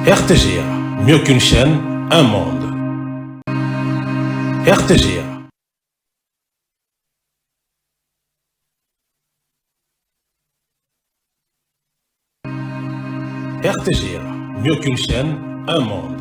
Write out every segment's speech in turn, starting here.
RTGA, mieux qu'une chaîne, un monde. RTGA. RTGA, mieux qu'une chaîne, un monde.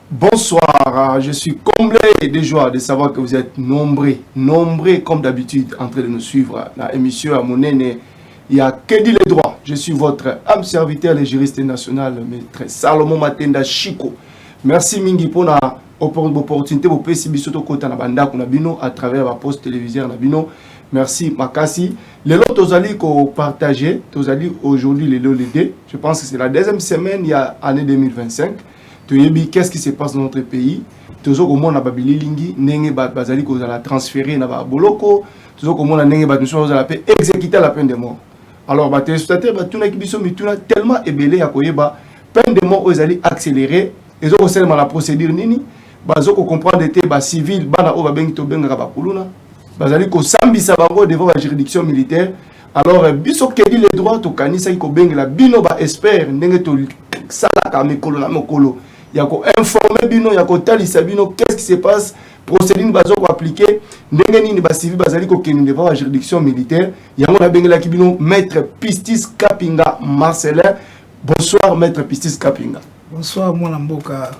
Bonsoir, je suis comblé de joie de savoir que vous êtes nombreux comme d'habitude en train de nous suivre. La émission à mon aîné, il y a que dit les droits. Je suis votre âme serviteur, le juriste national, maître Salomon Matenda Chico. Merci Mingi pour l'opportunité de faire à travers la poste télévisée. Merci Makasi. Les lots tozali ko partager, tozali aujourd'hui les lots les deux. Je pense que c'est la deuxième semaine, il y a année 2025. Qu'est-ce qui se passe dans notre pays? Toujours comme on a babili lingi, nenge bazali ko la transférer na ba boloko, toujours comme on a nenge ba nous la paix exécuter la peine de mort. Alors ba téléspectateurs ba tuna kibiso mituna tellement ébélé ya koyeba peine de mort ozali accéléré et zo seulement la procédure nini bazo ko comprendre été ba civil bana o ba bengi to benga ba kuluna bazali ko sambisa bango devant la juridiction militaire. Alors biso kedi les droits to kanisa ko benga la bino ba expert ndenge to sala ka mekolo na mokolo. Il y a informer bino, il y a talisa bino, qu'est-ce qui se passe, procédure bazo ko appliquer, ndenge ni ba civil bazali ko keni devant la juridiction militaire. Il y a mon bengela ki bino maître Pistis Kapinga Marcelin. Bonsoir maître Pistis Kapinga. Bonsoir mon amboka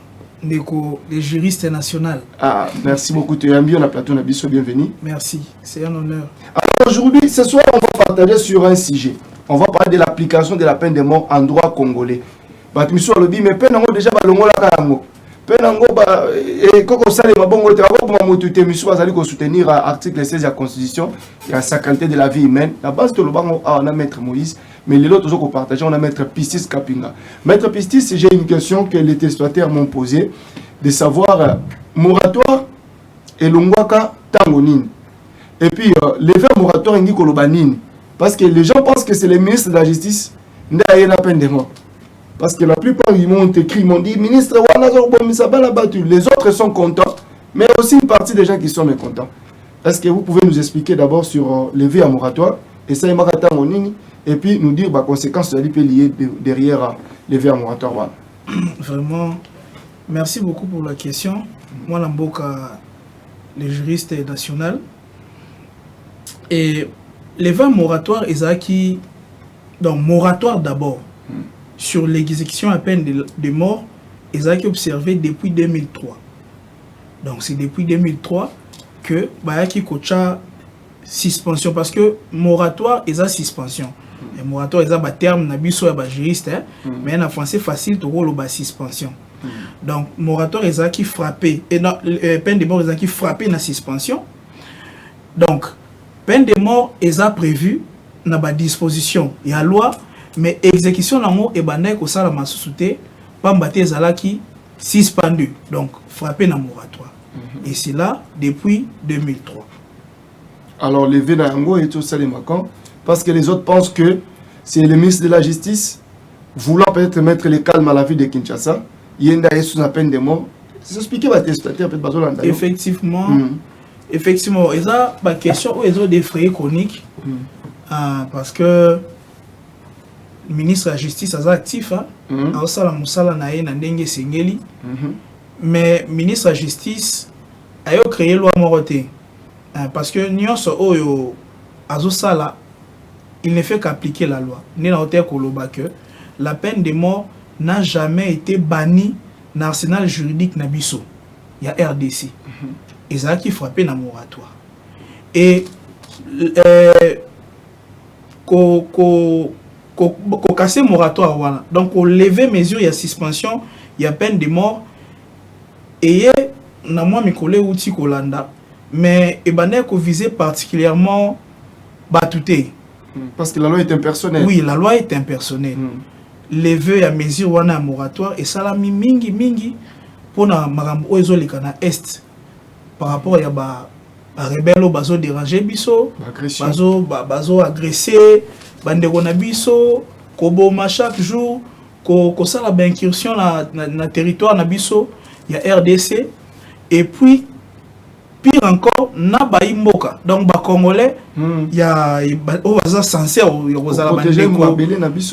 Neko, le juriste national. Ah, merci beaucoup, tu es bien à plateau Nabiso, bienvenue. Merci, c'est un honneur. Alors aujourd'hui, ce soir, on va partager sur un sujet. On va parler de l'application de la peine de mort en droit congolais. Batimiso alobi mais peine ngo déjà balongola kango. Peine ngo ba et koko sale mabongo te ko ma motuté miso bazali ko soutenir article 16 de la constitution et la sacralité de la vie humaine. La base de lobango on a maître Moïse mais les autres ko partager on a maître Pistis Kapinga. Maître Pistis, j'ai une question que les téléspectateurs m'ont posée de savoir moratoire et longwaka tangonine. Et puis les vers moratoire ngi kolobanine parce que les gens pensent que c'est le ministre de la justice ndaye la peine de mort. Parce que la plupart ils m'ont écrit, ils m'ont dit, ministre, les autres sont contents, mais aussi une partie des gens qui sont mécontents. Est-ce que vous pouvez nous expliquer d'abord sur les vies à moratoire, et ça, et puis nous dire les conséquences liées derrière les vies à moratoire. Vraiment, merci beaucoup pour la question. Moi, Lamboka, le juriste national. Et les vies à moratoire, ils donc moratoire d'abord. Sur l'exécution à peine de mort, ils ont observé depuis 2003. Donc c'est depuis 2003 que Bayaki Kocha suspension parce que moratoire ils ont suspension. Et moratoire ils ont un terme nabiso ya juriste mais en français facile to rolo ba suspension. Donc moratoire ils ont qui frappé et peine de mort ils ont qui frappé na suspension. Donc peine de mort ils ont prévu na ba disposition et la loi. Mais exécution nango et bandai ko sala masusuté pambate zalaki suspendu donc frappé na moratoire. Et c'est là depuis 2003. Alors levé nango et tout ça les macans parce que les autres pensent que c'est le ministre de la justice voulant peut-être mettre le calme à la vie de Kinshasa, yenda est sous la peine de mort. C'est expliqué par testateur peut-être bazolanda. Effectivement. Effectivement, ils ont ba question où ils ont des frais chroniques parce que le ministre de la Justice est actif, mais le ministre de la Justice a créé la loi Moroté. Parce que il ne fait qu'appliquer la loi. La peine de mort n'a jamais été bannie dans l'arsenal juridique Nabiso. Il y a RDC. Et ça qui frappé dans le moratoire. Et pour casser le moratoire, voilà. Donc, pour lever mesure, il y a suspension, il y a peine de mort. Et il y a moi, mes collègues, outils Kolanda. Mais il y a visé particulièrement Batouté. Parce que la loi est impersonnelle. Oui, la loi est impersonnelle. Lever à mesure, on a un moratoire. Et ça, la mingi, pour na marambo, ils ont les canaux est. Par rapport à la rebelle, bazo déranger biso, bazo agresser. Bandeko na biso koboma chaque jour ça la incursion na territoire na biso ya RDC et puis pire encore na baimboka donc ba congolais ya o baza censé ozala bandeko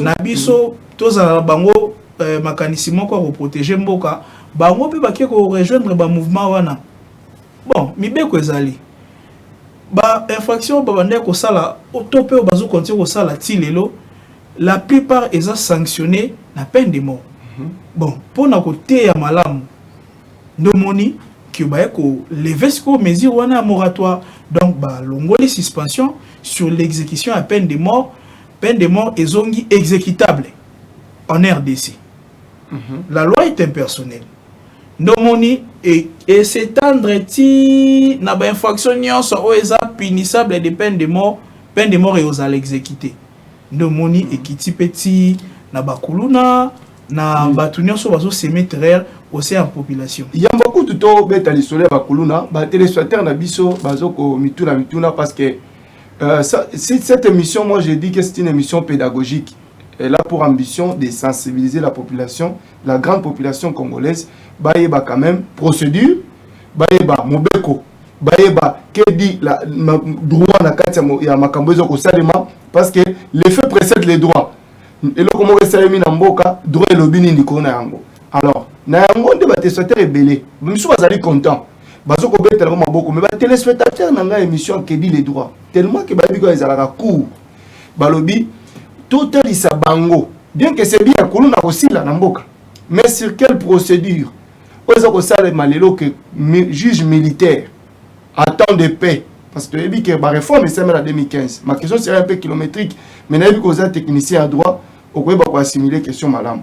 na biso tozala bango makanisi moko ko protéger mboka bango pe bakie ko rejoindre ba mouvement wana bon mibeko ezali ba infraction ba bande ko sala otope bazo continuer ko sala ti lelo la plupart est sanctionné na peine de mort. Bon, pour na côté ya malamu ndomoni que ba ko lever ce mesure wana moratoire donc ba longoli suspension sur l'exécution à peine de mort ezongi exécutable en RDC. La loi est impersonnelle. Ndomoni et s'étendre ti na ba infraction nyonso o eza punissable de peine de mort et aux à l'exécuter. Ndomoni et kiti petit na bakuluna na batunyo so bazo semetre au sein en population. Il y a beaucoup de temps beta les soleil bakuluna ba téléspectateurs na biso bazo ko mituna parce que cette émission, moi j'ai dit que c'est une émission pédagogique. Elle a pour ambition de sensibiliser la population, la grande population congolaise, baïba quand même procédure, baïba mobeko, baïba que dit la droit na kati ya makambozo ko salema parce que les faits précèdent les droits. Et là comment salemi na mboka droit et lobby ni ko na yango. Alors, na yango de ba téléspectateurs ébélé, même si bazali content. Bazo ko beta na maboko mais ba téléspectateurs na nga émission que dit les droits. Tellement que ba biko ezalaka court. Ba lobby totalisa bango bien que c'est bien kuluna osila na mboka mais sur quelle procédure oza ko sala malelo que juge militaire à temps de paix parce que ebi que ba réforme c'est en 2015 ma question serait un peu kilométrique mais na ebi ko za technicien à droit au ko ba ko assimiler question malam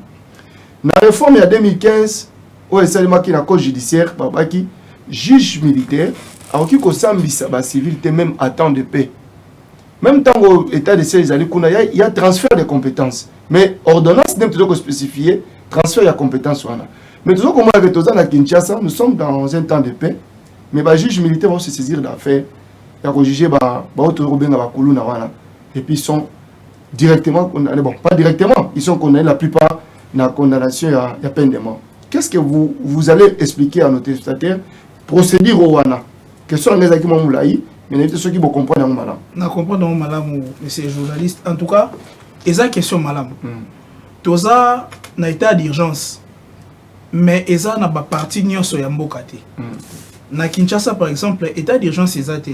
na réforme ya 2015 o esalema ki na code judiciaire babaki juge militaire a qui ko sambisa ba civilité même à temps de paix. Même temps au état de siège, il y a transfert de compétences. Mais ordonnance n'est pas spécifiée, transfert de compétences. Mais tout comme à Kinshasa, nous sommes dans un temps de paix. Mais les juges militaires vont se saisir d'affaires. Ils vont juger et puis ils sont directement condamnés. Bon, pas directement, ils sont condamnés la plupart dans la condamnation à peine de mort. Qu'est-ce que vous allez expliquer à nos téléspectateurs? Procédure au Wana. Question de Nezaki Mamoulaï. Mais ceux qui vont comprendre malam. Na comprendre malam monsieur journaliste. En tout cas, esa question malam. Toza na état d'urgence. Mais esa na ba partie nyonso ya mboka te. Na Kinshasa par exemple, état d'urgence esa te.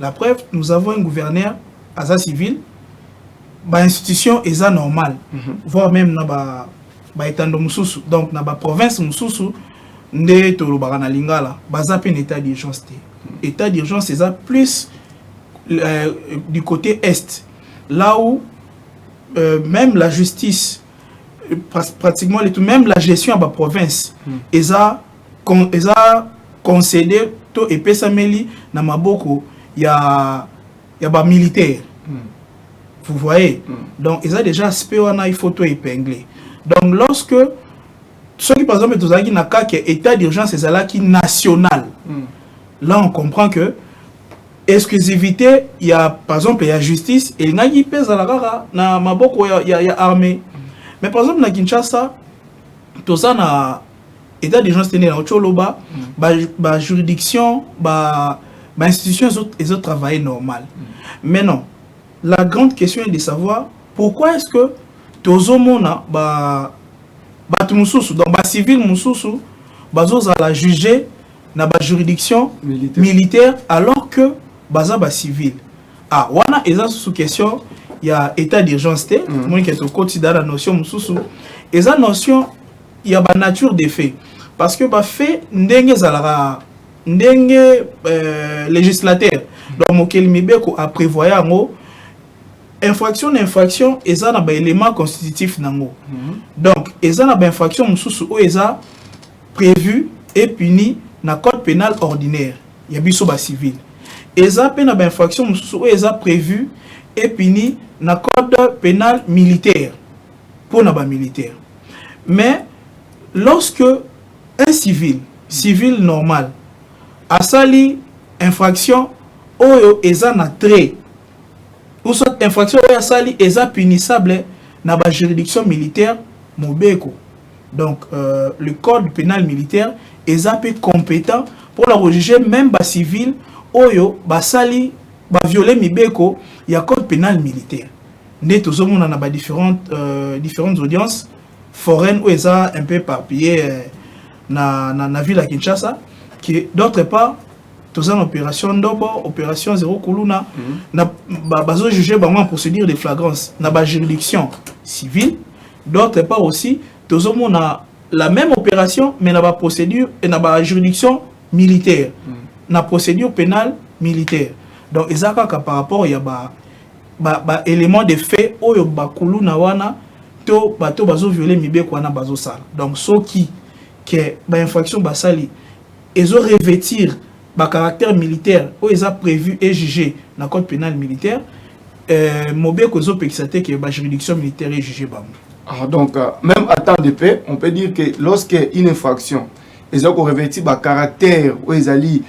La preuve, nous avons un gouverneur asa civil. Ba institution esa normal. Voire même na ba etando mususu. Donc na ba province mususu nde tolobaka na lingala, baza pe état d'urgence te. État d'urgence, c'est ça plus du côté est, là où même la justice, pratiquement même la gestion à la province, ils ont concédé tout et pesameli na maboko il y a militaire. Vous voyez, donc ils ont déjà aspect on a photo épinglé. Donc lorsque ceux qui par exemple tous qui na cas que état d'urgence c'est là qui national. Là, on comprend que exclusivité, il y a par exemple il y a justice et il y a qui pèse à la rara, na maboko il y a armée. Mais par exemple na Kinshasa, tout ça na état d'urgence tenu na Ocholoba, ba juridiction, ba institution les autres travaillent normal. Mais non, la grande question est de savoir pourquoi est-ce que tozo mona ba tumususu donc ba civil mususu bazo la juger na ba juridiction militaire alors que baza ba civil. Ah, wana eza sous question, il y a état d'urgence té, moi qui est au quotidien la notion mususu. Eza notion il y a ba nature des faits parce que ba fait ndenge zalara ndenge législateur. Donc mokel mibeko a prévoyé ngo infraction eza na ba élément constitutif nango. Donc eza na ba infraction mususu o eza prévu et puni na code pénal ordinaire ya biso ba civil eza pe na ba infraction mususu eza prévu et puni na code pénal militaire pour na ba militaire. Mais lorsque un civil normal a sali infraction oyo eza na trait ou soit infraction oyo a sali eza punissable na ba juridiction militaire Mobeko. Donc, le code pénal militaire est un peu compétent pour la rejuger même bas civil, oyo, bas sali, bas violer Mibeko, il y a code pénal militaire. Nous avons différentes audiences foraines où ils ont un peu éparpillé dans la ville de Kinshasa. D'autre part, nous avons opération d'abord, opération Zéro Kuluna, nous avons jugé en procédure de flagrance, dans la juridiction civile. D'autre part aussi, nous avons la même opération, mais dans la procédure et dans la juridiction militaire, dans la procédure pénale militaire. Donc, ils ont par rapport à éléments de fait, oyo bakulu na wana to bato bazo violer mibeko wana bazo sala. Donc, ceux qui ba infraction basali, ils ont revêtir ba caractère militaire, où ils ont prévu et jugé dans le code pénal militaire, mobeko zo pexate que ba juridiction militaire est jugé ba. Donc, même à temps de paix, on peut dire que lorsqu'une infraction, ils ont revêti un caractère où ils allaient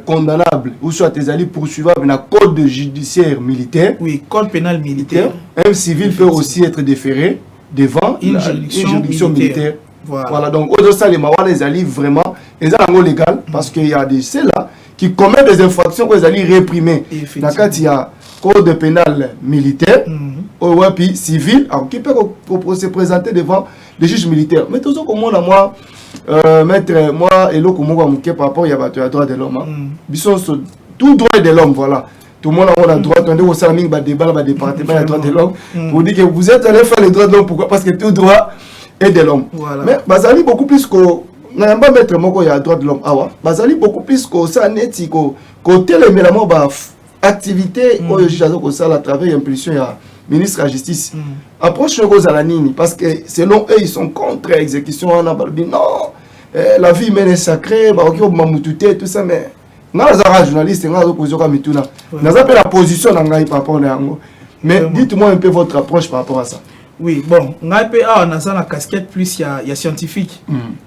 condamnable, ou soit ils allaient poursuivable dans le code judiciaire militaire. Oui, code pénal militaire. Un civil peut aussi être déféré devant une juridiction militaire. Voilà, donc ils allaient vraiment, ils sont légal parce qu'il y a des ceux-là qui commettent des infractions qu'ils allaient réprimer. Dans le cas, il y a code pénal militaire, ou puis civil, qui peut se présenter devant les juges militaires. Mais tout ça, comme moi, maître, moi, et l'autre, moi, par rapport à droit de l'homme. Tout droit de l'homme, voilà. Tout le monde a le droit, on est au débat, département, droit de l'homme. Pour dire que vous êtes allé faire les droits de l'homme, pourquoi? Parce que tout droit est de l'homme. Voilà. Mais, Bazali, beaucoup plus que. Je ne pas mettre mon il y a droit de l'homme. Bazali, beaucoup plus que ça, net, côté les mélamons, activité, au juge à travers l'impulsion, il y a ministre de la Justice. Approche à la Nini, parce que selon eux, ils sont contre l'exécution. On a dit non, la vie humaine est sacrée, tout ça, mais nous sommes journalistes, nous sommes opposés à Mituna. Nous avons la position par rapport à nous. Mais dites-moi un peu votre approche par rapport à ça. Oui, bon, on a la casquette plus, il y a scientifique,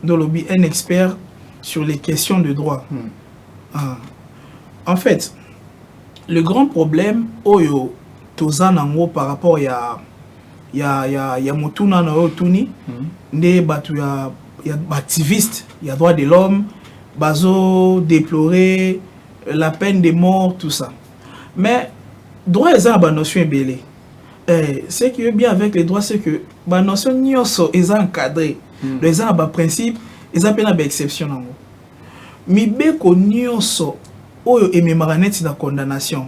un expert sur les questions de droit. En fait, le grand problème, oyo, tozanango par rapport à ya motuna na otuni, ne batu ya activiste, il y a droit de l'homme, bazo déplorer la peine de mort, tout ça. Mais droit est une notion belé. Ce qui est bien avec les droits, c'est que la notion est encadrée. Les gens ont principe, ils ont une exception. Mais beko nyonso oyo ememaraneti na condamnation.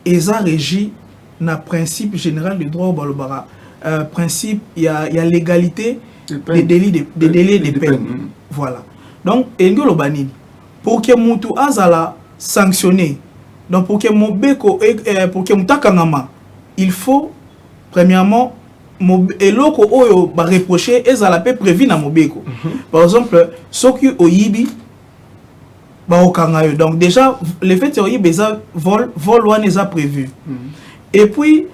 Ils ont régi na principe général du droit au balobara. Principe, il y a l'égalité des délits de peine. Voilà. Donc, pour que Moutou Azala sanctionné, donc pour que Mobeko, pour que Moutakangama, il faut, premièrement, eloko oyo ba reprocher ezala pe prévu na Mobeko. Par exemple, soki oyibi ba okangayo. Donc déjà le fait que oyibi vol wana eza prévu. Et puis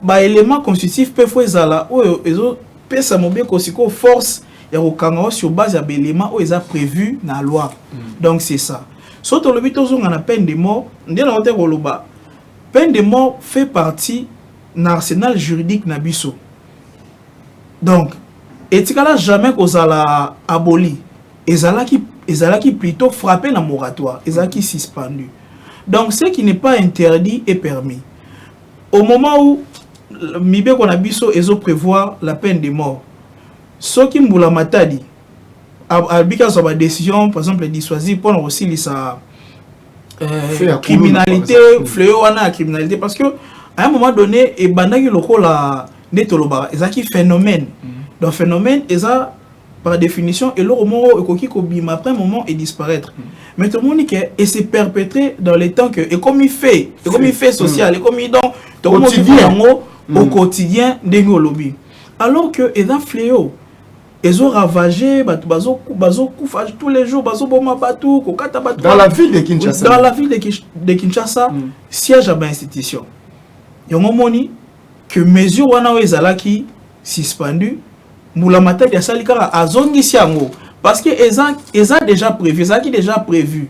ba élément constitutif pe fo ezala oyo ezo pesa Mobeko siko force ya okangayo sur base ya élément oyo eza prévu na loi. Donc c'est ça. Soto le bito zonga na peine de mort, ndena wote koloba. Peine de mort fait partie dans l'arsenal juridique na biso. Donc, etikala jamais qu'on a aboli. Ezala qui plutôt frappé dans moratoire, ezala qui suspendu. Donc, ce qui n'est pas interdit est permis. Au moment où Mibé qu'on a biso ezo prévoir la peine de mort, ce qui mboula matadi, abika sur ma décision, par exemple, dissuasive pour aussi sa criminalité, fléau à criminalité, parce que à un moment donné, et bandaki loko la netoloba, ezaki phénomène. Donc phénomène, eza par définition, et l'autre moment ekoki kobima après un moment et disparaître. Mais tout le monde dit que et c'est perpétré dans les temps que et comme il fait social, et comme il donc tout le monde vit au quotidien d'engo lobby. Alors que eza fléau, ils ont ravagé, bazo kufa tous les jours, bazo boma batu, kokata batu. Dans la ville de Kinshasa. Dans la ville de Kinshasa, siège à l'institution. Il y a un moment que mesure wana ezalaki suspendu moulamata ya salikara azongi siango parce que eza déjà prévu,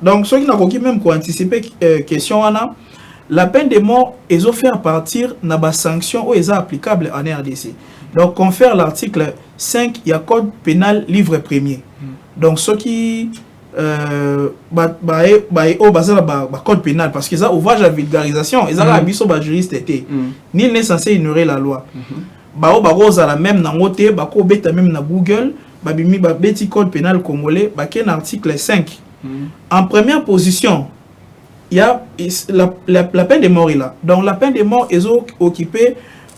donc ceux qui n'a pas même pour anticiper question wana la peine de mort est fait à partir de la sanction ou est applicable en RDC. Donc, confère l'article 5, il y a code pénal livre premier. Donc, ce qui code pénal, parce qu'ils ont ouvrage à vulgarisation, ils ont abisso ba juriste été. Nul n'est censé ignorer la loi. La même na ngote, bako beta même na Google, babimi ba beti code pénal congolais, baken article 5. En première position, il y a la peine de mort là. Donc la peine de mort est occupée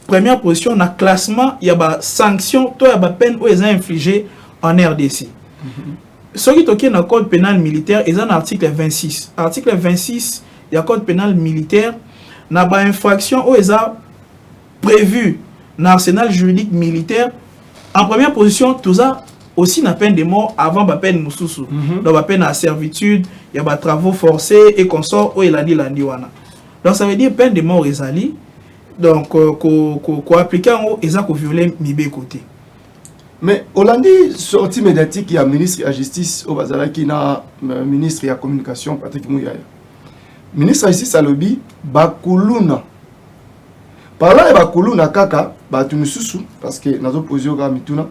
première position dans le classement, il y a des sanctions, il y a des peines où ils ont infligé en RDC. Ce qui est dans le code pénal militaire, ils ont l'article 26. Article 26, il y a le code pénal militaire, il y a des infractions où ils ont prévu dans l'arsenal juridique militaire. En première position, tout ça aussi la peine de mort avant la peine moussoussou. Donc la peine à servitude, il y a des travaux forcés et consorts où il a dit l'andiwana. Donc ça veut dire peine de mort est ali. Donc qu'on applique en haut, ils ont violé mibé côté. Mais Hollandi sortie médiatique, il y a ministre de la justice au Bazala qui n'a ministre de la communication Patrick Mouyaya. Ministre de la justice a lobby bakuluna. Par là bakuluna kaka batumususu parce que nazo posé au gamituna.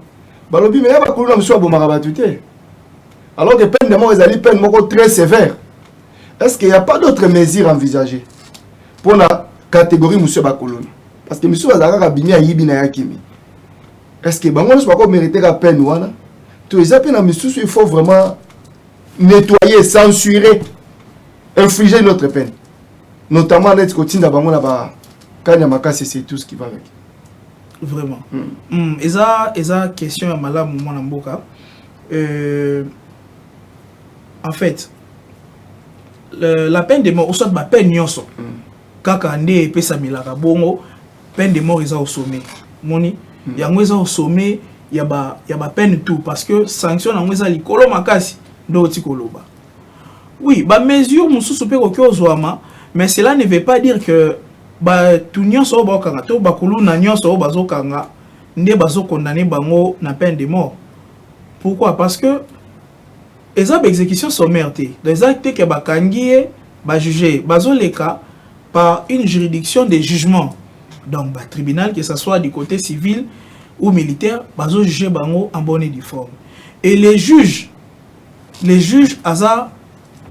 Balobi mais bakuluna monsieur bomarabatute. Alors que peine de mort est peine moko très sévère. Est-ce qu'il n'y a pas d'autres mesures envisagées pour la catégorie monsieur bakuluna? Parce que monsieur Bazala bimi a yibi na yakimi. Est-ce que bango ne pas mériter la peine ou non? Tous les appels à monsieur, il faut vraiment nettoyer, censurer, infliger notre peine. Notamment l'être côté d'abord là-bas, quand c'est tout ce qui va avec. Vraiment. Et ça question à Malam Mboka. En fait, la peine de mort, ou soit ma peine nyonso. Kaka ande pesa milaka bongo, peine de mort est au sommet. Moni. Il y a au sommet, il y a peine tout parce que sanction na ngweza likolo makasi ndo tikoloba. Oui, ba mesure mususu pe ko ozwama, mais cela ne veut pas dire que ba tunyo so ba kanga to ba kuluna nyonso bazo kanga nde bazo condamner bango na peine de mort. Pourquoi? Parce que les exécutions sommaires les actes que ba kangié ba jugé bazo leka par une juridiction de jugement. Donc, le tribunal, que ce soit du côté civil ou militaire, ils ont jugé en bonne et due forme. Et les juges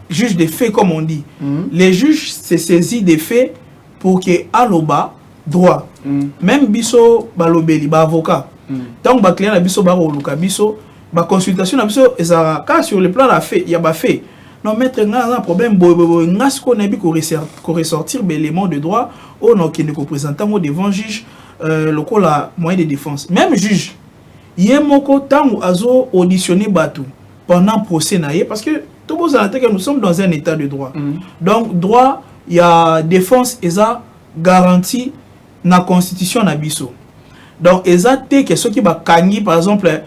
juges des faits, comme on dit, les juges se saisissent des faits pour que aloba droit. Même biso balobeli, avocat. Tant que client biso baroluka biso, consultation biso, sur le plan de fait, il y a pas fait. Non, maître, il y a un problème. Il y a ressortir l'élément de droit ou non, qui ne représente pas devant juge le moyen de défense. Même juge, il y a un temps où il a auditionné Batou pendant le procès. Parce que tout le monde que nous sommes dans un état de droit. Donc, droit, il y a défense, il y a garantie dans la constitution. Donc, il y a que ceux qui va gagner, par exemple,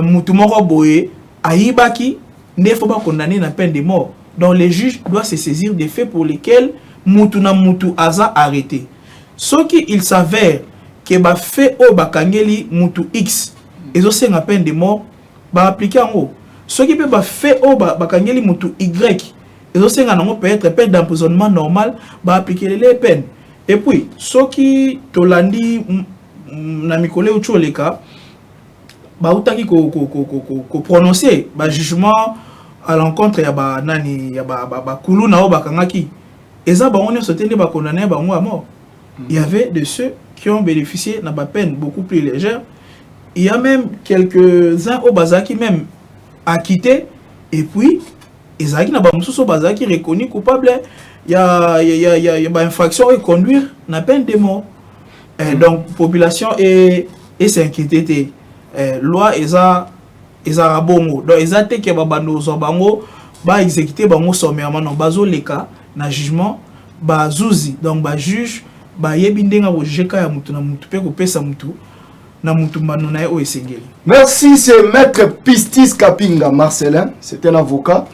Moutoumoro Boye, Aïbaki, il ne faut pas condamner la peine de mort. Donc les juges doivent se saisir des faits pour lesquels Moutou Aza arrêté. Ce qui il s'avère que les faits au Bakangeli Moutou X, et aussi la peine de mort, va appliquer en haut. Ce qui peut faire au Bakangeli Moutou Y, et aussi peut être peine d'emprisonnement normal, va appliquer les peines. Et puis, ce qui Tolandi Namikole Ucholeka, bautaki ko prononcer ba jugement à l'encontre ya ba nani ya ba kuluna o bakangaki eza ba on soutenu ba condamné ba à mort. Il y avait de ceux qui ont bénéficié na ba peine beaucoup plus légère. Il y a même quelques-uns au bazaki même acquittés et puis ezaki na ba mususu bazaki reconnu coupable. Il y a ba infraction et conduire na peine de mort. Donc population et s'inquiéter. Loi eza rabongo donc eza te ke babando zo bango ba exécuter bango sommairement non bazo leka na jugement ba zuzi donc ba juge ba yebi ndenga bo jeka ya mutu na mutu pe ko pesa mutu na mutu mbano na o esengeli. Merci, c'est maître Pistis Kapinga Marcelin, c'est un avocat.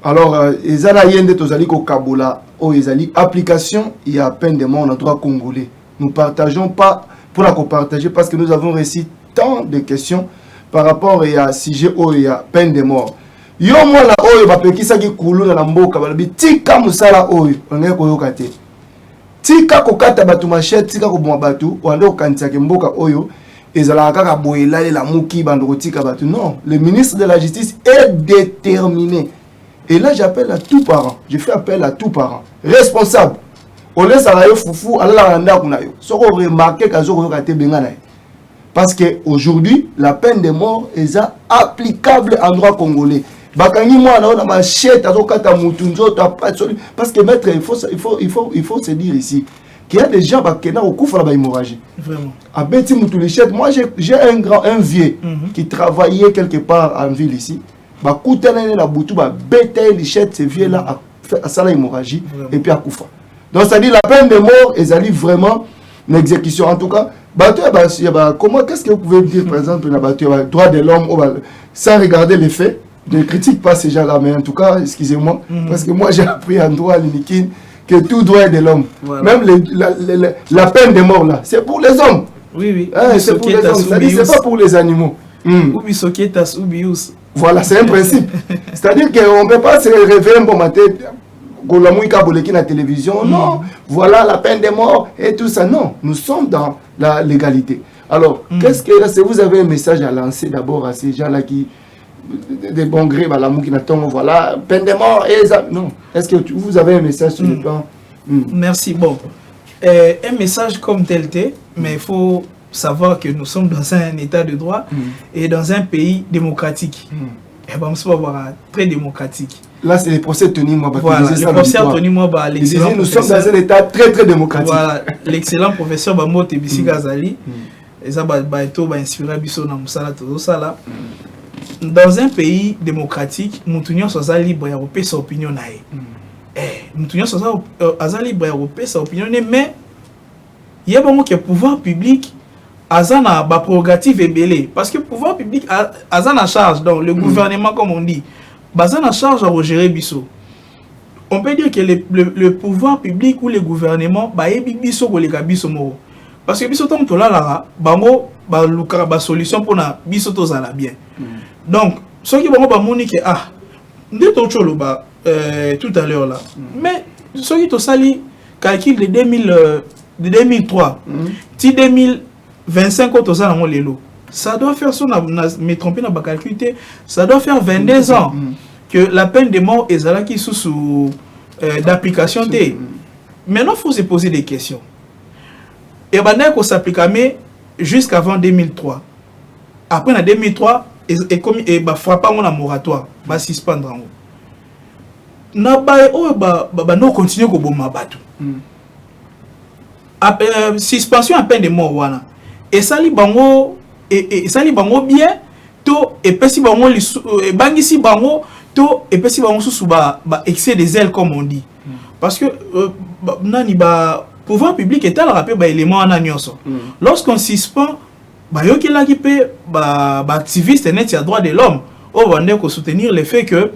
Alors ezala yende tozali ko kabola o ezali application il y a peine de mort en droit congolais. Nous partageons pas pour la partager parce que nous avons réussi tant de questions par rapport à sujet où il y a peine de mort. Yo moi la oyo ba pekisa ki kuluna na mboka ba bi tika musala oyo on est koyoka te. tika kokata batu machette tika ko bon batu wande okanisa ke mboka oyo ezala kaka boyela la muki bando tika batu. Non, le ministre de la justice est déterminé. Et là j'appelle à tout parent, je fais appel à tout parent responsable. On laisse à la foufou à la randa kunayo. Soko remarquer kazo ko kate benga na. Parce que aujourd'hui la peine de mort est applicable en droit congolais. Bakangi moi na machette azokata mutu nzoto pas parce que maître il faut se dire ici qu'il y a des gens qui ont couvert la hémorragie. Vraiment. À Betty Moutoulichette, moi j'ai un vieux qui travaillait quelque part en ville ici. Bah coutelle la boutou bah bêter lichette ce vieux là à ça la hémorragie et puis à Koufa. Donc ça dit la peine de mort et ça dit vraiment une exécution en tout cas. Comment qu'est-ce que vous pouvez dire par exemple le droit de l'homme sans regarder les faits? Je ne critique pas ces gens-là, mais en tout cas, excusez-moi, parce que moi j'ai appris en droit à l'Unikin que tout droit est de l'homme. Voilà. Même la peine de mort là, c'est pour les hommes. Oui, oui. Hein, c'est pour les hommes, c'est pas pour les animaux. Voilà, c'est un principe. C'est-à-dire qu'on ne peut pas se réveiller un bon matin, la télévision, non, voilà la peine de mort et tout ça. Non, nous sommes dans la légalité. Alors, qu'est-ce que si vous avez un message à lancer d'abord à ces gens-là qui des bons grés, voilà, peine de mort et non. Est-ce que vous avez un message sur le plan? Merci. Bon, un message comme tel, mais il faut savoir que nous sommes dans un état de droit et dans un pays démocratique. Et ben, on va très démocratique. Là, c'est les procès tenus moi. Voilà, les procès tenus moi. Nous sommes dans un état très très démocratique. Voilà, l'excellent professeur Bamo Tebisi Gazali, et ça va inspirer Bisso dans Moussala tout ça là. Dans un pays démocratique, nous sommes libre de sa opinion. Nous sommes libre de sa opinion, mais il y a beaucoup de pouvoir public a une prérogative ébélée. Parce que le pouvoir public a une charge, donc le gouvernement, comme on dit, a une charge à gérer Bisso. On peut dire que le pouvoir public ou le gouvernement a Bisso pour les Bisso. Parce que Bisso, tant que là, la solution pour Bisso, tout ça bien. Donc, ce qui va me dire que tout à l'heure là, mais ce qui est sali calcul de 2003, si 2025 ça doit faire ça, me tromper dans calcul, ça doit faire 22 ans que la peine de mort est là qui sous d'application. Maintenant, il faut se poser des questions. Et maintenant, ça s'applique jusqu'avant 2003. Après, en 2003, et comme et frappe pas mon moratoire va suspendre na ba no continuer ko boma batu suspension à peine de mort wana et sali bango bien to et pesi bango li bangisi bango to et pesi bango sous ba excès des ailes comme on dit parce que nani ba pouvoir public est à rappeler ba élément na nyonso lorsqu'on suspend yoki là qui peut activiste net il y a droit de l'homme on va soutenir le fait que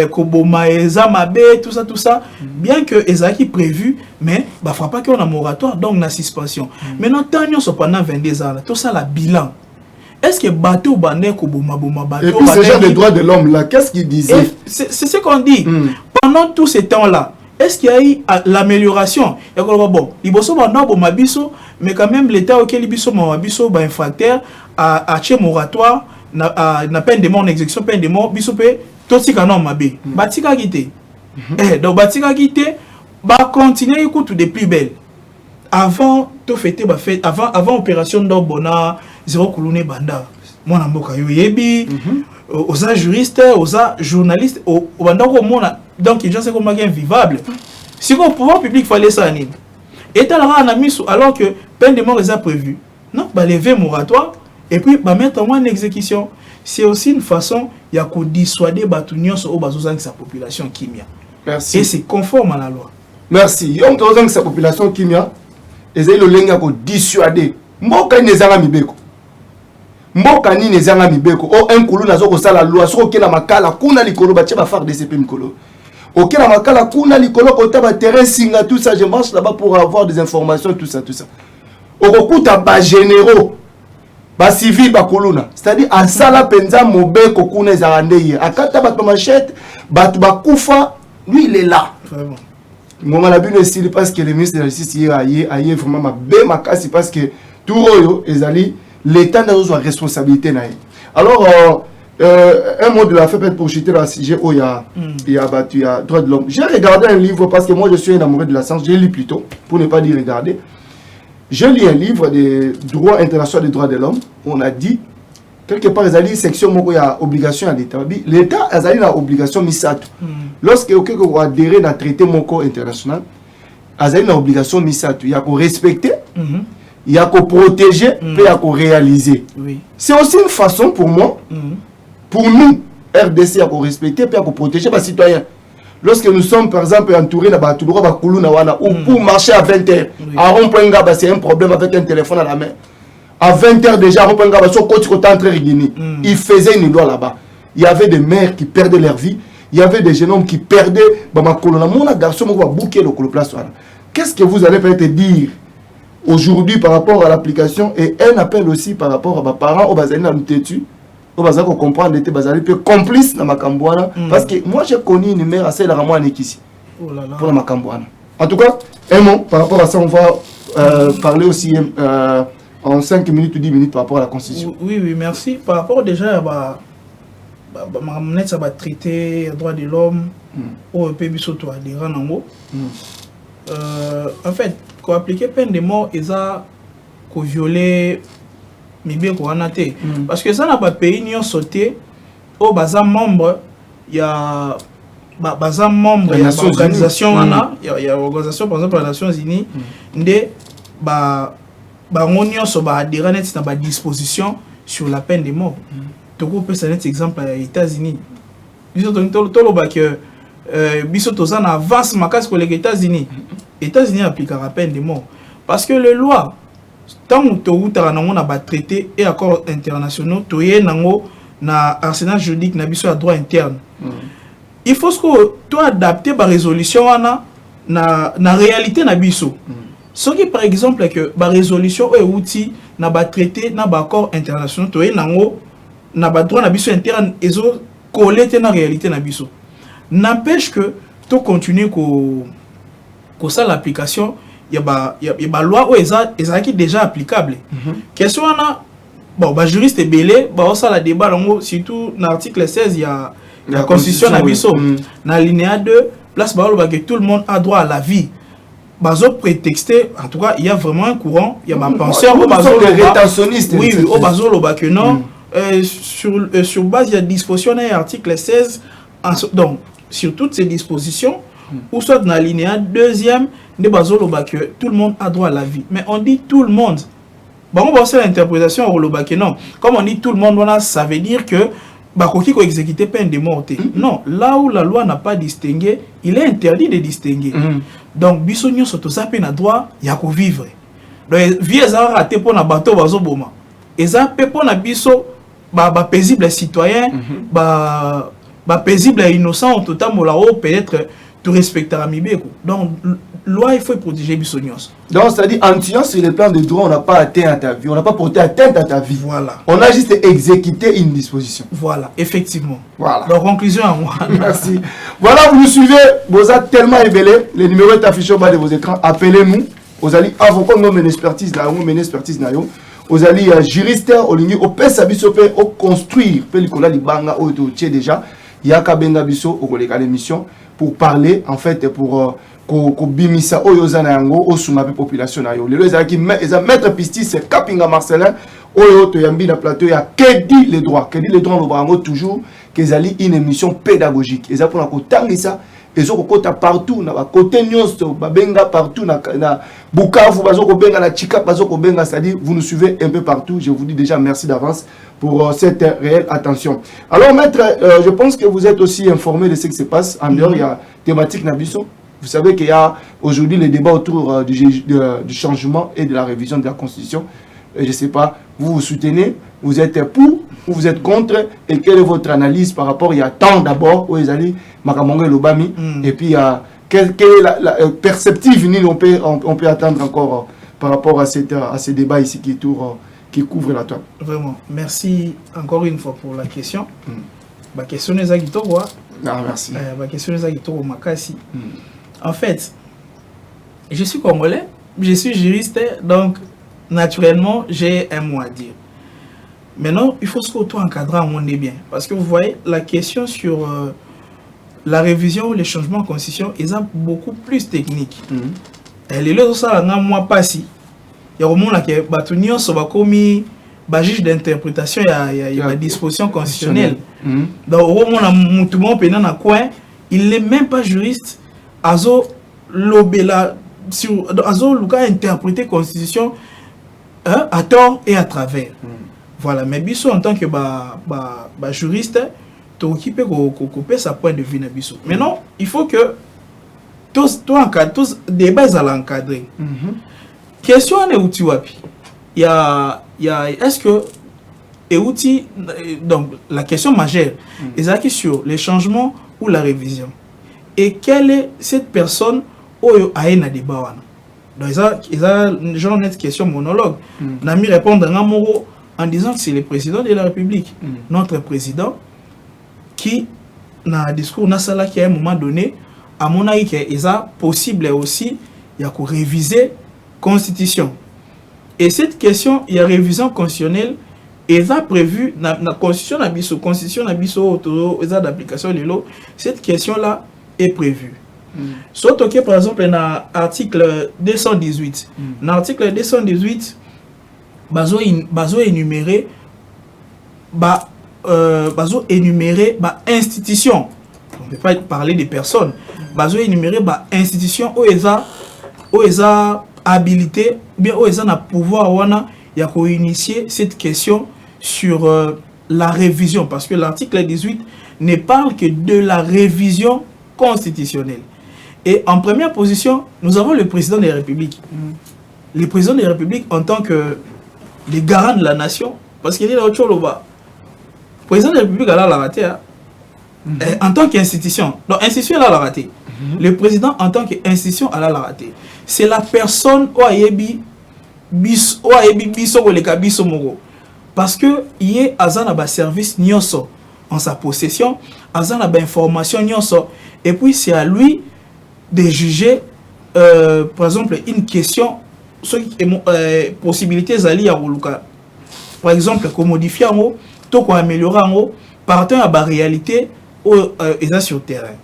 Koboma Ezamabe tout ça bien que Ezaki prévu mais fera pas qu'on a moratoire donc la suspension maintenant tant nous pendant 22 ans tout ça la bilan est-ce que bateau bandé Koboma bateau et puis ce genre de droits de l'homme là qu'est-ce qu'il disait c'est ce qu'on dit pendant tous ces temps là. Est-ce qu'il y a eu l'amélioration? Bon, Liboso Mabiso, mais quand même l'État auquel Liboso Mabiso infracteur a tué moratoire, n'a peine de mort, en exécution, peine de mort, Biso peut tout ce qu'on a mabé. Batika Guité. Donc Batika Guité, continuer écoute des plus belles. Avant tout fêter, avant opération d'Obona, zéro Kouloune Banda. Mon amour, Yoyebi, aux juristes, aux journalistes, aux bandako mona. Donc, il y a un moyen vivable. Si le pouvoir public fallait ça, et alors que peine de mort est prévue, non, lever moratoire et puis mettre en exécution. C'est aussi une façon de dissuader sa population kimia. Merci. Et c'est conforme à la loi. Merci. On sa population kimia et c'est le lien pour dissuader. Mboka nezanga mibeko. Mboka ni nezanga mibeko. O un kulu nazo ko sala loi so ke na makala kuna likolo ba tcheba faire DCP mikolo. Ok, la makala kuna likolo kota ba terrain singa tout ça je marche là-bas pour avoir des informations tout ça. Okokuta ba généraux ba civil ba koluna. C'est-à-dire à sala penza mobeko kuna ezarande hier. Akata ba machette ba kufa lui il est là. Vraiment. Moi, la Bible est parce que le ministre de la Justice est vraiment ma casse parce que tout l'État n'a pas de responsabilité. Alors, un mot de la fin pour chuter le sujet où il y a droit de l'homme. J'ai regardé un livre parce que moi je suis un amoureux de la science, j'ai lu plutôt, pour ne pas dire regarder. Je lis un livre des droits internationaux des droits de l'homme. On a dit, quelque part, il y a une section où il y a obligation à l'État. L'État a une obligation misato. Lorsque vous adhérez à un traité international, il y a une obligation misato. Il y a qu'on respecter, il y a qu'on protéger, et il y a qu'on réaliser. C'est aussi une façon pour moi, pour nous, RDC, à respecter et à protéger les citoyens. Lorsque nous sommes, par exemple, entourés de ou pour marcher à 20h, à Rompenga, c'est un problème avec un téléphone à la main. À 20h déjà, à Rompenga, il faisait une loi là-bas. Il y avait des mères qui perdaient leur vie. Il y avait des jeunes hommes qui perdaient. Mon garçon va bouquer le coloplace. Qu'est-ce que vous allez peut-être dire aujourd'hui par rapport à l'application et un appel aussi par rapport à mes parents au Bazali nous têtu au Bazali qu'on comprend était Bazali peu complice dans ma cambouana parce que moi j'ai connu une mère assez largement anniquée ici pour la Macambouana. En tout cas, un mot par rapport à ça, on va parler aussi en 5 minutes ou 10 minutes par rapport à la Constitution. Oui, merci. Par rapport déjà à ça va traiter droit de l'homme au pays surtout à l'Iran en haut. En fait, qu'on appliquer peine de mort et ça qu'on violer mais bien qu'on a été parce que ça n'a pas pays ni sauté au bazar membre il y a bazar membre il y a organisation il y a organisation par exemple les Nations Unies ndé on y a adhéré à ba disposition sur la peine de mort. Tu peux prendre un exemple aux États-Unis. Ils ont que biso en avance makas que les États-Unis appliquent la peine de mort parce que les lois tant que tu as traité et accords internationaux tu es dans arsenal juridique na biso à droit interne. Il faut que tu adapter la résolution na réalité na biso. Ce qui par exemple que la résolution est outil na traité na accord international tu es na droit na biso interne et zo coller na réalité na biso. N'empêche que tu continues que ça l'application il y a loi où qui déjà applicable. Question bon juriste est belé ça la débat surtout dans l'article 16 il y a la constitution na biso dans linéa 2 place que tout le monde a droit à la vie. Bazo prétexté en tout cas il y a vraiment un courant il y a ma pensée au bazo rétentionniste au bazo que non sur base il y a disposition dans l'article 16 donc sur toutes ces dispositions ou soit dans la linéa deuxième de bazo que tout le monde a droit à la vie mais on dit tout le monde on va faire l'interprétation au que non comme on dit tout le monde ça veut dire que qui peut exécuter peine de mort. Non, là où la loi n'a pas distingué, il est interdit de distinguer. Donc, bisogno soto ça peine à droit, il y a qu'à vivre. Donc, vie est raté pour na bateau bazo boma. Et ça peut pour na biso paisible citoyen, paisible innocent, tout à l'heure peut-être tu respecteras mibeko. Donc, loi il faut protéger bisognos. Donc, c'est-à-dire, en tuant sur le plan de droit, on n'a pas atteint à ta vie, on n'a pas porté atteinte à ta vie. Voilà. On a juste exécuté une disposition. Voilà, effectivement. Voilà. Donc, conclusion à moi. Merci. Voilà, vous nous suivez, vous êtes tellement ébellés, le numéro est affiché au bas de vos écrans. Appelez-nous, vous allez avocat, nous menons expertise là, vous menons expertise là, vous allez juriste, au ligne, au PES, au construire, pellicula libanga, au tché déjà, il y a Kabenga Bisso, au collègue à l'émission, pour parler, en fait, pour. Ko bimisa oyo zana yango osuma pe population na yo lelo ezaki maître pistis Kapinga Marcelin oyo to yambi na plateau ya Kedi les droits lo bango toujours que ezali une émission pédagogique eza pour na kotangisa ezo kokota partout na ba côté nyonso babenga partout na Bukavu bazo ko benga na Chika bazo ko benga, c'est-à-dire vous nous suivez un peu partout. Je vous dis déjà merci d'avance pour cette réelle attention. Alors maître, je pense que vous êtes aussi informé de ce qui se passe en dehors il y a thématique Nabiso. Vous savez qu'il y a aujourd'hui les débats autour du changement et de la révision de la Constitution. Et je ne sais pas, vous vous soutenez, vous êtes pour ou vous êtes contre, et quelle est votre analyse par rapport, il y a tant d'abord, où ils allaient, Makamonga et Lobami, et puis quelle est la perceptive on peut attendre encore par rapport à ces débats ici qui couvrent la toile. Vraiment, merci encore une fois pour la question. Ma question est à Gito, merci. Ma question est à Gito, Makasi. En fait, Je suis congolais, je suis juriste, donc naturellement, j'ai un mot à dire. Maintenant, il faut se auto-encadrer à mon bien. Parce que vous voyez, la question sur la révision ou les changements en constitution, ils sont beaucoup plus techniques. Et les autres, ça, moi, pas si. Il y a au monde qui est commis juge d'interprétation, il y a la disposition constitutionnelle. Donc, au monde, tout le monde dans le coin, il n'est même pas juriste. Azo Lobela, Azo Luka interpréter la constitution à tort et à travers. Voilà, mais biso en tant que juriste, tu occupes sa point de vue. Maintenant, il faut que tous débats à l'encadrer. Question est où tu wapi. Il y a est-ce que et outil donc la question majeure est sur les changements ou la révision. Et quelle est cette personne où a un débat? Donc ils ont genre une question monologue. N'a mis répondre en disant que c'est le président de la République, notre président, qui dans un discours national qui à un moment donné, à mon avis, qu'il est possible aussi il y a qu'on réviser constitution. Et cette question, il y a révision constitutionnelle, et ça prévu dans la constitution d'application de l'eau. Cette question-là est prévue. Sauf que par exemple dans l'article 218, dans l'article 218, bazo énuméré institution. On ne peut pas parler des personnes. Bazo énuméré institution où ils ont habilité, bien où ils ont le pouvoir il y a initier cette question sur la révision, parce que l'article 18 ne parle que de la révision constitutionnelle. Et en première position, nous avons le président de la République. Le président de la République en tant que le garant de la nation, parce qu'il est là au Tcholoba. Le président de la République a la raté. En tant qu'institution. Donc, institution, elle a la raté. Le président en tant qu'institution, elle a la raté. C'est la personne où parce que il y a un service nyoso en sa possession, azan a information nyoso, et puis c'est à lui de juger par exemple une question possibilités zali à Woluka. Par exemple, qu'on modifie en haut, tout qu'on améliore en haut, partant à la réalité est sur le terrain.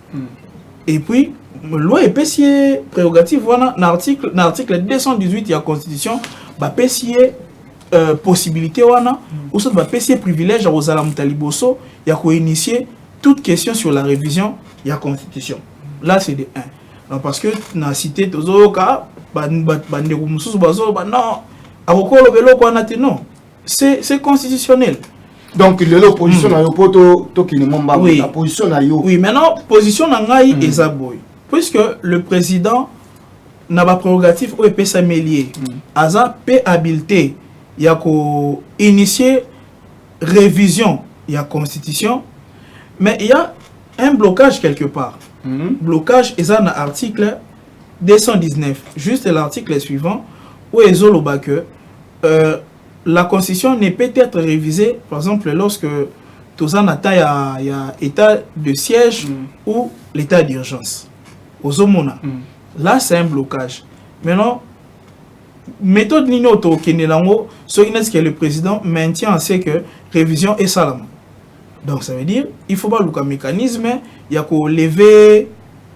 Et puis, loi et PCA prérogative, voilà, dans l'article 218 de la Constitution, PCA possibilité, ou soit PCA privilège aux alamtaliboso, il y a initier toute question sur la révision de la Constitution. Là, c'est de 1. Parce que dans la cité, non, c'est constitutionnel. Donc, l'opposition a la position a oui, maintenant, position n'a est Zaboy. Puisque le président n'a pas prérogative ou peut s'améliorer. Aza peut habilité, il y a initier révision de la Constitution, mais il y a un blocage quelque part. Blocage est dans l'article 219, juste l'article suivant, où il y a que la Constitution ne peut être révisée, par exemple, lorsque il y a état de siège ou l'état d'urgence. Là, c'est un blocage. Maintenant, méthode Nino Tokenelango, ce que le président maintient, c'est que révision est salam. Donc, ça veut dire il faut pas le mécanisme, il y a qu'au lever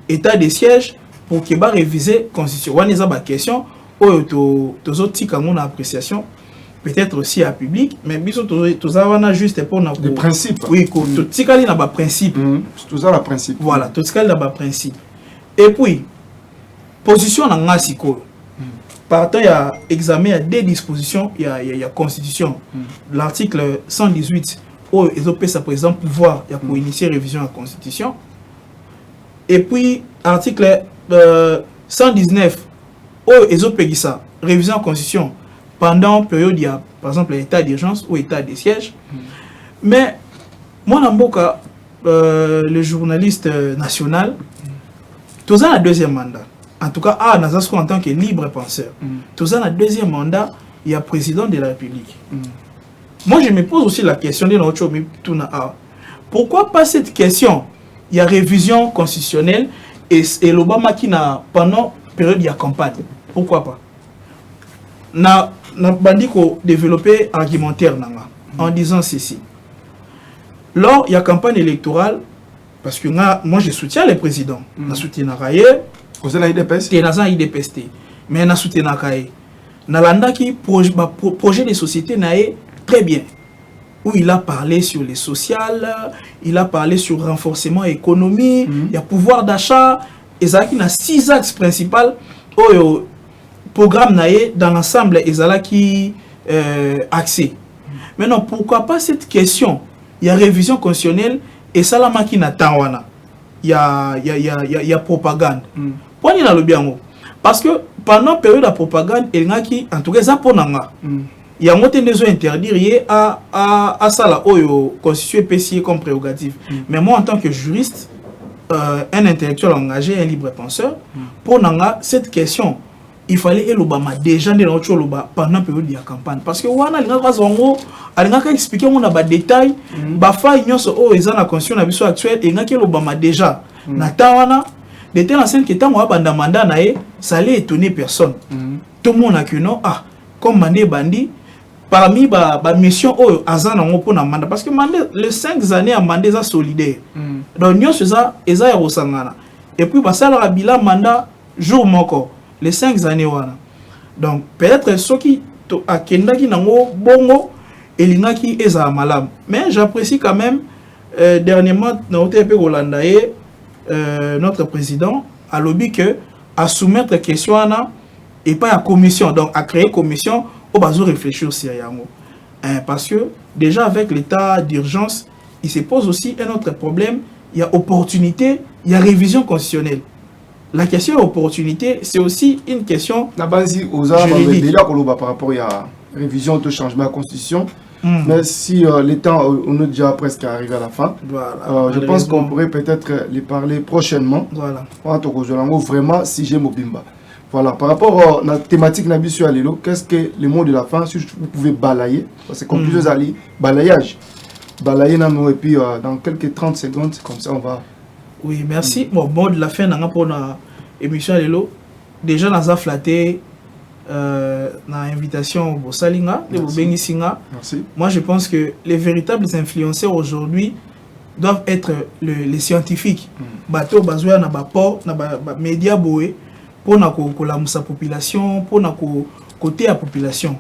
état de siège pour qu'il va réviser la Constitution. On a une question, aux autres mon appréciation. Peut-être aussi à public, mais tout ça on a juste pour des principes. Oui, tout ça n'a pas principe. Tout ça la principe. Voilà, tout ça n'a pas principe. Et puis position dans ngasiko. Partant il y a examen à des dispositions, il y a constitution. L'article 118 où ils ont par exemple pouvoir il y a pour initier révision de la constitution. Et puis article 119 où ils ont payé ça révision de la constitution. Pendant période, il y a par exemple l'état d'urgence ou l'état de siège. Mais moi, Namboka, le journaliste national, tout ça a un deuxième mandat. En tout cas, en tant que libre penseur, tout ça a un deuxième mandat, il y a président de la République. Moi, je me pose aussi la question de notre pourquoi pas cette question? Il y a révision constitutionnelle et l'Obama qui n'a pendant période de campagne. Pourquoi pas? Na bandi ko développer argumentaire nanga en disant ceci. Lors il y a campagne électorale, parce que moi je soutiens les présidents. Je soutiens Nakaye. Vous avez l'IDPS? IDPS. Mais je soutiens Nakaye. Nalanda qui projet de société naé très bien. Où il a parlé sur les sociales, il a parlé sur renforcement économique, il y a pouvoir d'achat. Et ça qui a 6 axes principaux. Programme naé dans l'ensemble ezala qui accès. Maintenant pourquoi pas cette question? Il y a révision constitutionnelle et ça la maki na tawana. Il y a propagande. Prenez la lobiango parce que pendant période de propagande il y a qui en tout cas ça ponanga. Il y a monté des zones interdire à ça la oyo constitué PCI comme prérogative. Mais moi en tant que juriste, un intellectuel engagé, un libre penseur, pour nanga cette question il fallait l'Obama déjà dans l'Obama pendant la période de la campagne. Parce que wana il a expliqué mon détail, bafa ignos o ils ont la constitution actuelle et ngaki l'Obama déjà. Natawana de telle scène que tant banda mandat nae, ça allait étonner personne. Tout le monde a que non comme mandé bandi parmi ba mission o azana ngo pour na mandat parce que mandé les 5 années à mandé ça solidaire. Donc nyos ça eza ya rosangana. Et puis ba ça la bilan mandat jour moko. Les 5 années wana. Donc peut-être ceux qui a kendaki nango bongo elingaki eza malam. Mais j'apprécie quand même dernièrement notre président a lobby que à soumettre question ana et pas à commission donc à créer commission au bazo réfléchir sur yango. Parce que déjà avec l'état d'urgence, il se pose aussi un autre problème, il y a opportunité, il y a révision constitutionnelle. La question d'opportunité, c'est aussi une question juridique. Par rapport à la révision de changement de la Constitution, mais si le temps, on est déjà presque arrivé à la fin, voilà, je pense qu'on pourrait peut-être les parler prochainement. Voilà. Vraiment, si j'ai Mobimba. Voilà, par rapport à la thématique Nabisu Alilo, qu'est-ce que le mot de la fin, si vous pouvez balayer, parce que comme plusieurs alliés, balayage. Balayer et puis dans quelques 30 secondes, comme ça on va... Oui, merci. Bon, mot de la fin, pour l'émission Alilo. Déjà, nous avons flatté l'invitation au Salinga, de Bengisinga. Merci. Moi, je pense que les véritables influenceurs aujourd'hui doivent être les scientifiques. Bateau, bazoua, na baport, na média boé, pour la population, pour la côté la population.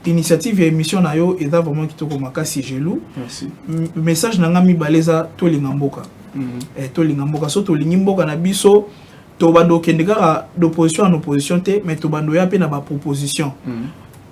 Initiative et émission nayo est vraiment qui te remarque si gelou. Merci. Message nanga mi baleza to lingamboka. To lingamboka so to lingimboka na biso to bando kendeka d'opposition en opposition te mais to bando ya pe na ba proposition.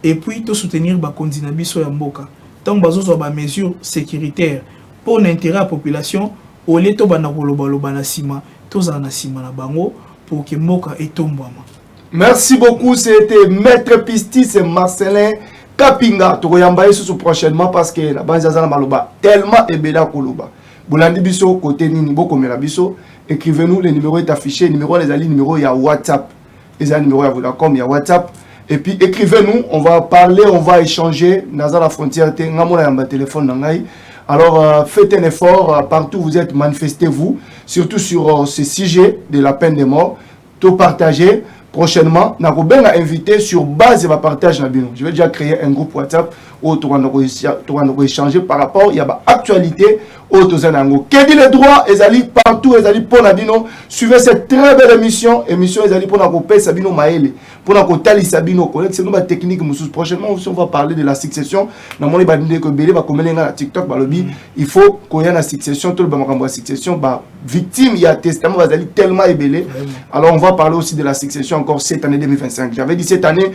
Et puis to soutenir ba kondina biso ya mboka. Tant bazo so ba mesures sécuritaires pour l'intérêt à la population au lieu to banda koloba loba na sima to za na sima na bango pour que mboka etombama. Merci beaucoup, c'était Maître Pistis et Marcelin Kapinga. Tu vas sur prochainement parce que la base de Maloba tellement ebela koloba. Boulandi biso côté nini boko mela biso. Écrivez-nous, le numéro est affiché, numéro les alliés, numéro il y a WhatsApp. Les alliés numéro il y a Vodacom, il y a WhatsApp. Et puis écrivez-nous, on va parler, on va échanger. Dans la frontière, ngamona yamba téléphone nangai. Alors faites un effort, partout où vous êtes, manifestez-vous, surtout sur ce sujet de la peine de mort. Tout partager. Prochainement, nous allons inviter sur base de ma partage. Je vais déjà créer un groupe WhatsApp où tu vas échanger par rapport à l'actualité. Que dit les droits, les alliés partout, les alliés pour Nabino. Suivez cette très belle émission. Émission, les alliés pour la couper Sabino Maël. Pour la côté Sabino. C'est une technique. Prochainement, on va parler de la succession. Dans mon livre, TikTok, il faut qu'on y ait la succession. Tout le monde a succession. Victime, il y a testament, tellement ébélé. Alors, on va parler aussi de la succession encore cette année 2025. J'avais dit cette année,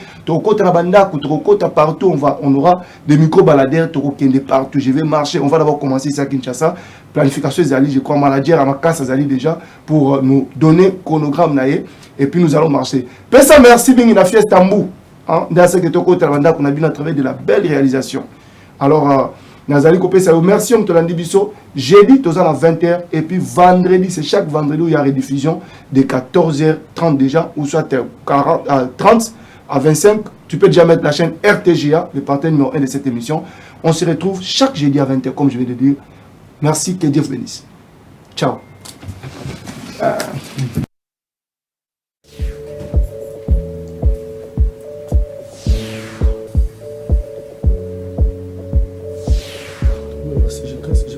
partout, on aura des micro-baladères, partout. Je vais marcher. On va d'abord commencer ici à Kinshasa. Planification des alliés, je crois, manager à ma casse des alliés déjà pour nous donner chronogramme naïe. Et puis nous allons marcher. Pesa merci bien la fiesta Tambou. Dans ce que tu as qu'on a bien à travers de la belle réalisation. Alors, Nazali Kopé, ça merci, on te l'a dit, biso. Jeudi, tu à 20h. Et puis vendredi, c'est chaque vendredi où il y a rediffusion de 14h30 déjà, ou soit 30 à 25. Tu peux déjà mettre la chaîne RTGA, le partenaire numéro 1 de cette émission. On se retrouve chaque jeudi à 20h, comme je viens de dire. Merci, que Dieu vous bénisse. Ciao. Je casse.